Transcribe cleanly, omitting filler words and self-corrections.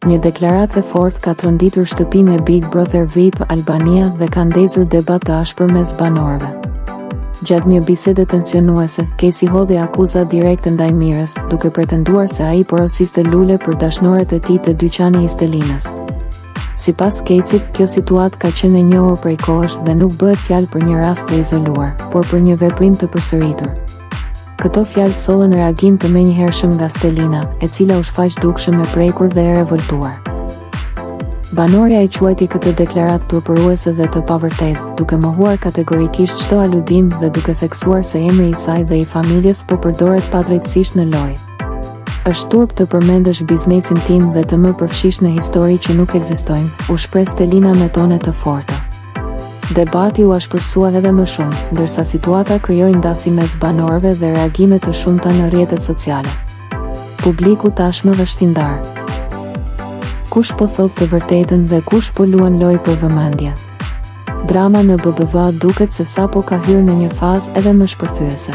Një deklaratë e fortë ka tronditur shtëpinë e Big Brother VIP Albania dhe ka ndezur debat të ashpër mes banorëve. Gjatë një bisede tensionuese, Casey hodhi akuza direkte ndaj Mirës, duke pretenduar se ai porosiste Lule për dashnoret e tij të dyqani i Stelinës. Sipas Caseyt, kjo situatë ka qenë e njohur prej kohësh dhe nuk bëhet fjalë për një rast të izoluar, por për një veprim të përsëritur. Këto fjalë sollën reagim të menjëhershëm nga Stelina, e cila u shfaq dukshëm e prekur dhe e revoltuar. Banorja i quajti këtë deklaratë turpëruese dhe të pavërtetë, duke mohuar kategorikisht çdo aludim dhe duke theksuar se emri i saj dhe i familjes po përdoret padrejtësisht në lojë. Është turp të përmendësh biznesin tim dhe të më përfshish në histori që nuk ekzistojnë, u shpreh Stelina me tone të forta. Debati u ashpërsua edhe më shumë, ndërsa situata krijoi ndasi mes banorëve dhe reagime të shumta në rrjetet sociale. Publiku tashmë vështindar. Kush po thot të vërtetën dhe kush po luan lojë për vëmendje? Drama në BBVA duket se sapo ka hyrë në një fazë edhe më shpërthyese.